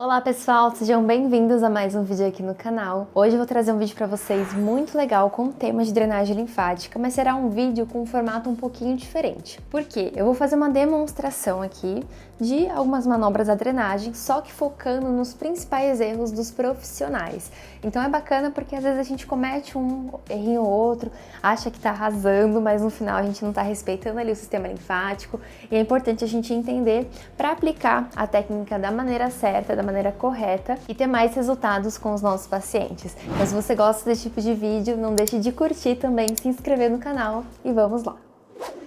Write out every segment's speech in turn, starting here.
Olá pessoal, sejam bem-vindos a mais um vídeo aqui no canal. Hoje eu vou trazer um vídeo para vocês muito legal com o tema de drenagem linfática, mas será um vídeo com um formato um pouquinho diferente. Por quê? Eu vou fazer uma demonstração aqui de algumas manobras da drenagem, só que focando nos principais erros dos profissionais. Então é bacana porque às vezes a gente comete um errinho ou outro, acha que tá arrasando, mas no final a gente não tá respeitando ali o sistema linfático, e é importante a gente entender para aplicar a técnica da maneira certa, da maneira correta e ter mais resultados com os nossos pacientes. Então, se você gosta desse tipo de vídeo, não deixe de curtir também, se inscrever no canal e vamos lá!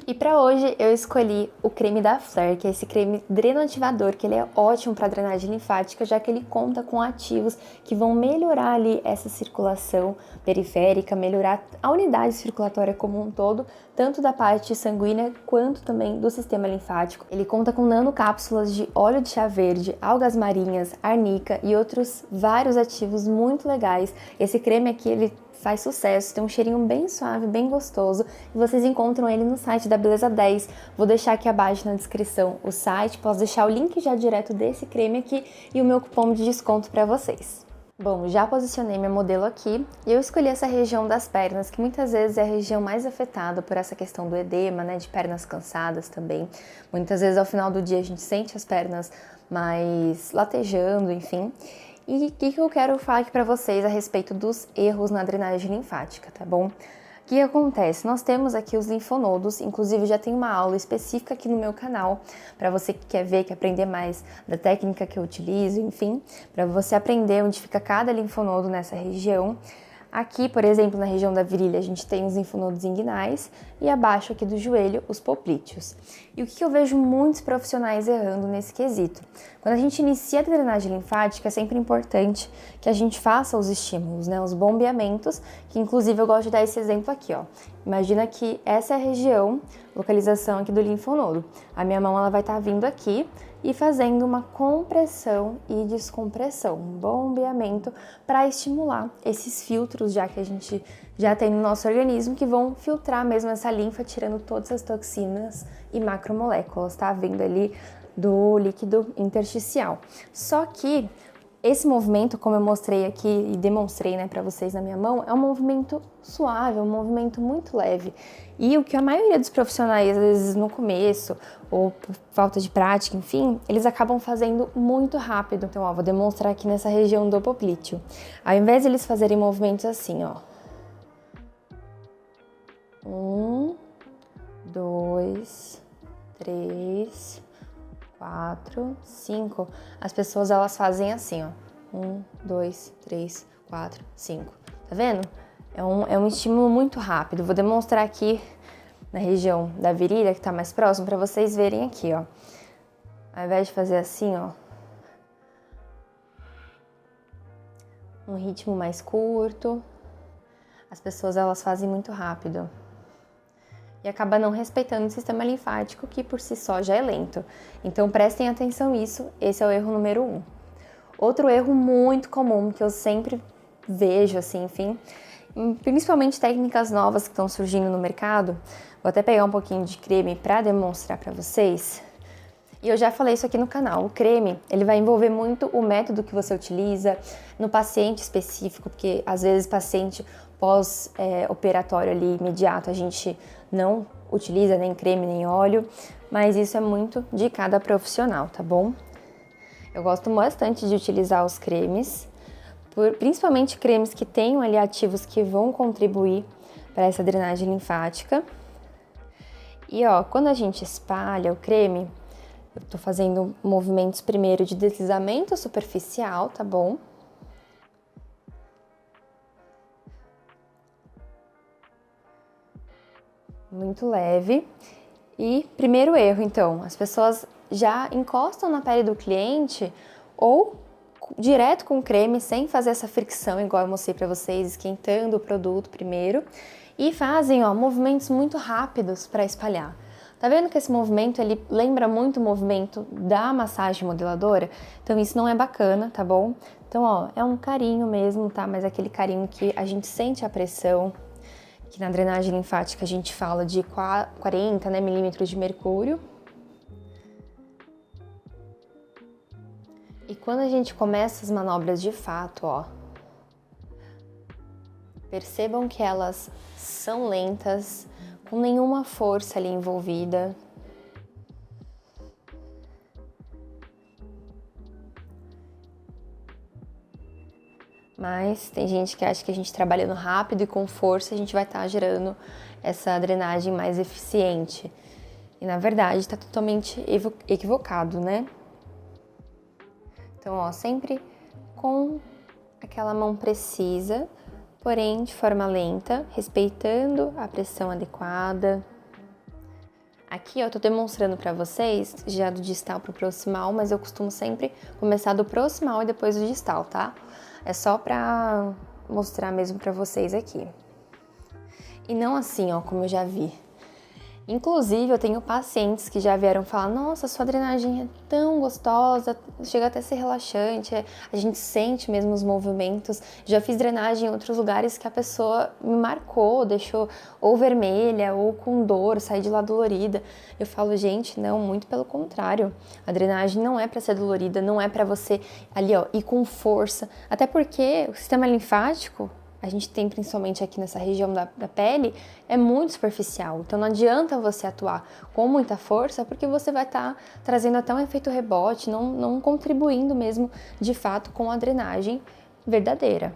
E para hoje eu escolhi o creme da Flare, que é esse creme drenoativador, que ele é ótimo para drenagem linfática, já que ele conta com ativos que vão melhorar ali essa circulação periférica, melhorar a unidade circulatória como um todo, tanto da parte sanguínea quanto também do sistema linfático. Ele conta com nanocápsulas de óleo de chá verde, algas marinhas, arnica e outros vários ativos muito legais. Esse creme aqui, ele faz sucesso, tem um cheirinho bem suave, bem gostoso, e vocês encontram ele no site da Beleza 10. Vou deixar aqui abaixo na descrição o site, posso deixar o link já direto desse creme aqui e o meu cupom de desconto para vocês. Bom, já posicionei minha modelo aqui e eu escolhi essa região das pernas, que muitas vezes é a região mais afetada por essa questão do edema, né, de pernas cansadas também. Muitas vezes ao final do dia a gente sente as pernas mais latejando, enfim. E o que eu quero falar aqui para vocês a respeito dos erros na drenagem linfática, tá bom? O que acontece? Nós temos aqui os linfonodos, inclusive já tem uma aula específica aqui no meu canal, para você que quer ver, quer aprender mais da técnica que eu utilizo, enfim, para você aprender onde fica cada linfonodo nessa região. Aqui, por exemplo, na região da virilha, a gente tem os linfonodos inguinais e abaixo aqui do joelho, os poplíteos. E o que eu vejo muitos profissionais errando nesse quesito? Quando a gente inicia a drenagem linfática, é sempre importante que a gente faça os estímulos, né? Os bombeamentos, que inclusive eu gosto de dar esse exemplo aqui, ó. Imagina que essa é a região, localização aqui do linfonodo. A minha mão ela vai estar vindo aqui e fazendo uma compressão e descompressão, um bombeamento para estimular esses filtros já que a gente já tem no nosso organismo, que vão filtrar mesmo essa linfa, tirando todas as toxinas e macromoléculas, tá? Vindo ali do líquido intersticial. Só que esse movimento, como eu mostrei aqui e demonstrei, né, para vocês na minha mão, é um movimento suave, é um movimento muito leve. E o que a maioria dos profissionais, às vezes no começo, ou por falta de prática, enfim, eles acabam fazendo muito rápido. Então, ó, vou demonstrar aqui nessa região do poplíteo. Ao invés de eles fazerem movimentos assim, ó. 1, 2, 3, 4, 5. As pessoas elas fazem assim, ó. 1, 2, 3, 4, 5. Tá vendo? É um estímulo muito rápido. Vou demonstrar aqui na região da virilha, que tá mais próximo, para vocês verem aqui, ó. Ao invés de fazer assim, ó. Um ritmo mais curto. As pessoas elas fazem muito rápido. E acaba não respeitando o sistema linfático, que por si só já é lento. Então prestem atenção nisso, esse é o erro número 1. Outro erro muito comum, que eu sempre vejo, assim, enfim, principalmente técnicas novas que estão surgindo no mercado, vou até pegar um pouquinho de creme para demonstrar para vocês. E eu já falei isso aqui no canal, o creme, ele vai envolver muito o método que você utiliza no paciente específico, porque às vezes paciente pós-operatório ali imediato a gente não utiliza nem creme nem óleo, mas isso é muito de cada profissional, tá bom? Eu gosto bastante de utilizar os cremes, principalmente cremes que tenham ali ativos que vão contribuir para essa drenagem linfática. E ó, quando a gente espalha o creme, eu tô fazendo movimentos primeiro de deslizamento superficial, tá bom? Muito leve. E primeiro erro, então, as pessoas já encostam na pele do cliente ou direto com creme, sem fazer essa fricção, igual eu mostrei para vocês, esquentando o produto primeiro, e fazem, ó, movimentos muito rápidos para espalhar. Tá vendo que esse movimento, ele lembra muito o movimento da massagem modeladora? Então isso não é bacana, tá bom? Então, ó, é um carinho mesmo, tá? Mas aquele carinho que a gente sente a pressão, que na drenagem linfática a gente fala de 40, né, milímetros de mercúrio. E quando a gente começa as manobras de fato, ó, percebam que elas são lentas, com nenhuma força ali envolvida. Mas tem gente que acha que a gente trabalhando rápido e com força a gente vai estar gerando essa drenagem mais eficiente. E na verdade está totalmente equivocado, né? Então, ó, sempre com aquela mão precisa, porém de forma lenta, respeitando a pressão adequada. Aqui eu tô demonstrando para vocês já do distal pro proximal, mas eu costumo sempre começar do proximal e depois do distal, tá? É só pra mostrar mesmo pra vocês aqui. E não assim, ó, como eu já vi. Inclusive, eu tenho pacientes que já vieram falar: nossa, sua drenagem é tão gostosa, chega até a ser relaxante, a gente sente mesmo os movimentos. Já fiz drenagem em outros lugares que a pessoa me marcou, deixou ou vermelha ou com dor, saí de lá dolorida. Eu falo: gente, não, muito pelo contrário. A drenagem não é para ser dolorida, não é para você ali, ó, ir com força. Até porque o sistema linfático, a gente tem principalmente aqui nessa região da pele, é muito superficial. Então não adianta você atuar com muita força, porque você vai estar trazendo até um efeito rebote, não contribuindo mesmo de fato com a drenagem verdadeira.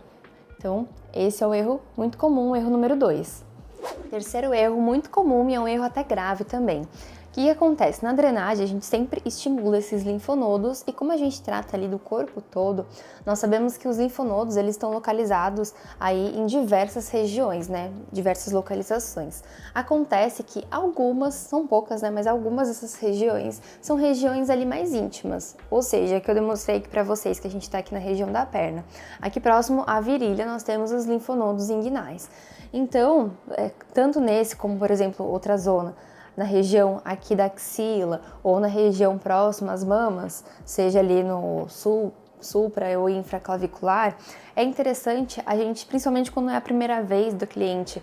Então esse é o erro muito comum, o erro número 2. Terceiro erro muito comum, e é um erro até grave também. O que acontece? Na drenagem, a gente sempre estimula esses linfonodos, e como a gente trata ali do corpo todo, nós sabemos que os linfonodos, eles estão localizados aí em diversas regiões, né? Diversas localizações. Acontece que algumas, são poucas, né? Mas algumas dessas regiões são regiões ali mais íntimas, ou seja, que eu demonstrei aqui pra vocês que a gente tá aqui na região da perna. Aqui próximo à virilha, nós temos os linfonodos inguinais. Então, tanto nesse como, por exemplo, outra zona, na região aqui da axila ou na região próxima às mamas, seja ali no supra ou infraclavicular, é interessante a gente, principalmente quando é a primeira vez do cliente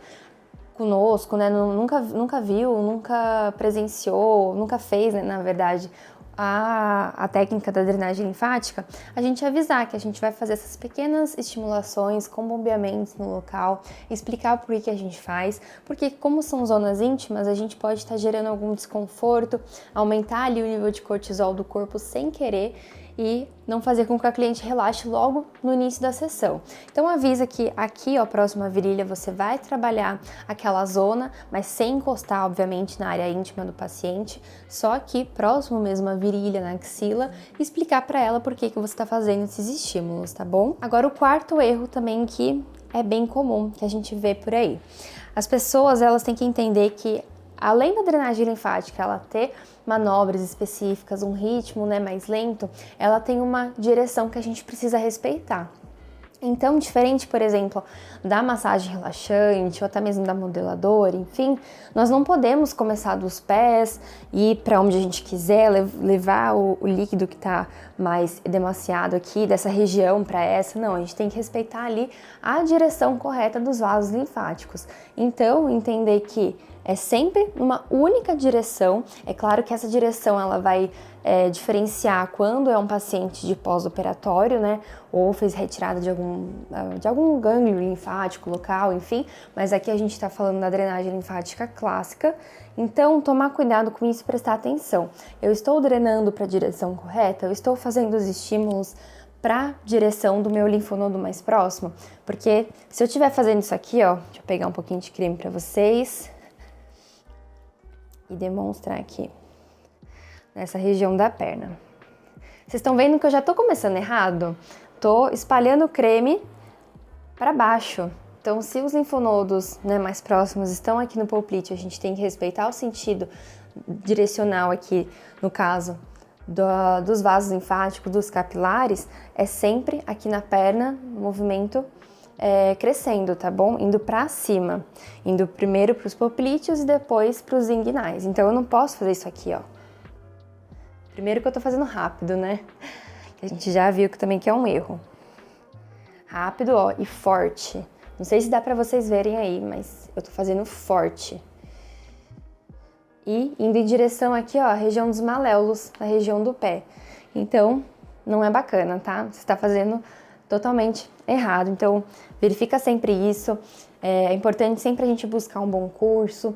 conosco, né, nunca viu, nunca presenciou, nunca fez, né, na verdade, a técnica da drenagem linfática, a gente avisar que a gente vai fazer essas pequenas estimulações com bombeamentos no local, explicar por que a gente faz, porque como são zonas íntimas, a gente pode estar gerando algum desconforto, aumentar ali o nível de cortisol do corpo sem querer e não fazer com que a cliente relaxe logo no início da sessão. Então avisa que aqui, ó, próximo à virilha, você vai trabalhar aquela zona, mas sem encostar, obviamente, na área íntima do paciente, só aqui próximo mesmo à virilha, na axila, e explicar para ela por que você está fazendo esses estímulos, tá bom? Agora o quarto erro também que é bem comum, que a gente vê por aí. As pessoas, elas têm que entender que além da drenagem linfática, ela ter manobras específicas, um ritmo, né, mais lento, ela tem uma direção que a gente precisa respeitar. Então, diferente, por exemplo, da massagem relaxante ou até mesmo da modeladora, enfim, nós não podemos começar dos pés e ir para onde a gente quiser, levar o líquido que está mais demasiado aqui dessa região para essa. Não, a gente tem que respeitar ali a direção correta dos vasos linfáticos. Então, entender que é sempre uma única direção. É claro que essa direção ela vai diferenciar quando é um paciente de pós-operatório, né? Ou fez retirada de algum gânglio linfático local, enfim. Mas aqui a gente está falando da drenagem linfática clássica. Então, tomar cuidado com isso e prestar atenção. Eu estou drenando para a direção correta? Eu estou fazendo os estímulos para a direção do meu linfonodo mais próximo? Porque se eu estiver fazendo isso aqui, ó, deixa eu pegar um pouquinho de creme para vocês e demonstrar aqui, nessa região da perna. Vocês estão vendo que eu já tô começando errado? Tô espalhando o creme para baixo. Então, se os linfonodos, né, mais próximos estão aqui no poplite, a gente tem que respeitar o sentido direcional aqui, no caso, dos vasos linfáticos, dos capilares, é sempre aqui na perna, movimento crescendo, tá bom? Indo pra cima, indo primeiro pros poplíteos e depois pros inguinais. Então, eu não posso fazer isso aqui, ó. Primeiro que eu tô fazendo rápido, né? Que a gente já viu que também que é um erro. Rápido, ó, e forte. Não sei se dá pra vocês verem aí, mas eu tô fazendo forte. E indo em direção aqui, ó, a região dos maléolos, a região do pé. Então, não é bacana, tá? Você está fazendo totalmente errado. Então, verifica sempre isso. É importante sempre a gente buscar um bom curso,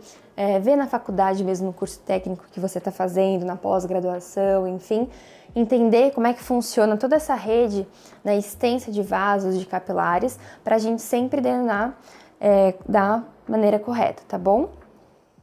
ver na faculdade mesmo, no curso técnico que você está fazendo, na pós-graduação, enfim, entender como é que funciona toda essa rede, né, extensa de vasos, de capilares, para a gente sempre drenar da maneira correta, tá bom?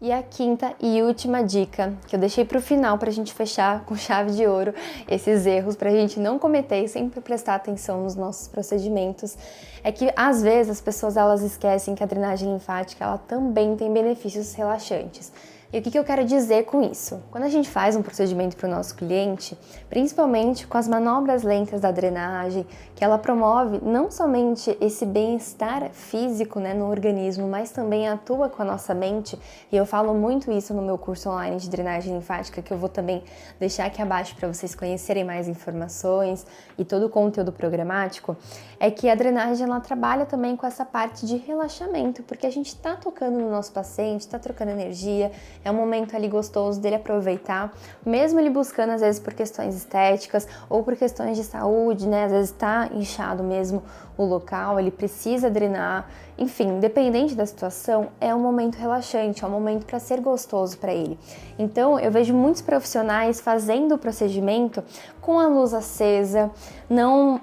E a quinta e última dica, que eu deixei para o final para a gente fechar com chave de ouro esses erros, para a gente não cometer e sempre prestar atenção nos nossos procedimentos, é que às vezes as pessoas elas esquecem que a drenagem linfática ela também tem benefícios relaxantes. E o que eu quero dizer com isso? Quando a gente faz um procedimento para o nosso cliente, principalmente com as manobras lentas da drenagem, que ela promove não somente esse bem-estar físico, né, no organismo, mas também atua com a nossa mente, e eu falo muito isso no meu curso online de drenagem linfática, que eu vou também deixar aqui abaixo para vocês conhecerem mais informações e todo o conteúdo programático, é que a drenagem ela trabalha também com essa parte de relaxamento, porque a gente está tocando no nosso paciente, está trocando energia, é um momento ali gostoso dele aproveitar, mesmo ele buscando às vezes por questões estéticas ou por questões de saúde, né? Às vezes está inchado mesmo o local, ele precisa drenar, enfim, independente da situação, é um momento relaxante, é um momento para ser gostoso para ele. Então, eu vejo muitos profissionais fazendo o procedimento com a luz acesa, não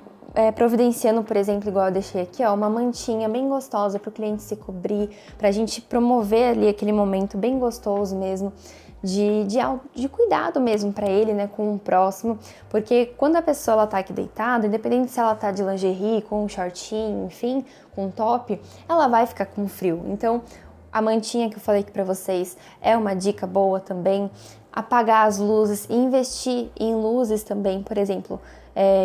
providenciando, por exemplo, igual eu deixei aqui, ó, uma mantinha bem gostosa para o cliente se cobrir, para a gente promover ali aquele momento bem gostoso mesmo, de cuidado mesmo para ele, né, com o próximo, porque quando a pessoa ela tá aqui deitada, independente se ela tá de lingerie, com um shortinho, enfim, com um top, ela vai ficar com frio. Então, a mantinha que eu falei aqui para vocês é uma dica boa também. Apagar as luzes e investir em luzes também, por exemplo,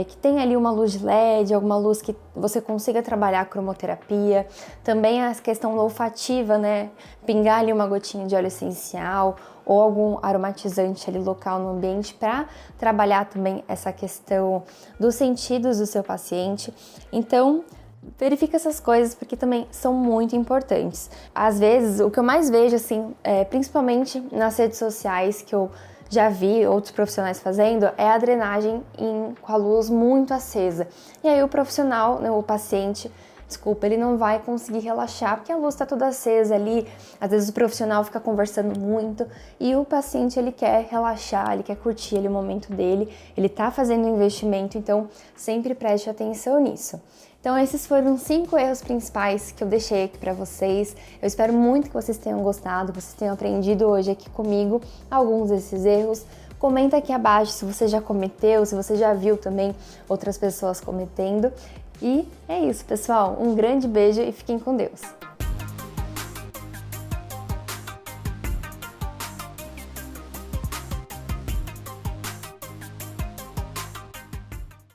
que tem ali uma luz de LED, alguma luz que você consiga trabalhar a cromoterapia. Também a questão olfativa, né? Pingar ali uma gotinha de óleo essencial ou algum aromatizante ali local no ambiente para trabalhar também essa questão dos sentidos do seu paciente. Então, verifica essas coisas porque também são muito importantes. Às vezes, o que eu mais vejo, assim, principalmente nas redes sociais, que eu já vi outros profissionais fazendo, é a drenagem com a luz muito acesa. E aí o profissional, né, o paciente, desculpa, ele não vai conseguir relaxar porque a luz está toda acesa ali. Às vezes o profissional fica conversando muito e o paciente ele quer relaxar, ele quer curtir ali o momento dele, ele está fazendo um investimento, então sempre preste atenção nisso. Então esses foram 5 erros principais que eu deixei aqui para vocês. Eu espero muito que vocês tenham gostado, que vocês tenham aprendido hoje aqui comigo alguns desses erros. Comenta aqui abaixo se você já cometeu, se você já viu também outras pessoas cometendo. E é isso, pessoal. Um grande beijo e fiquem com Deus!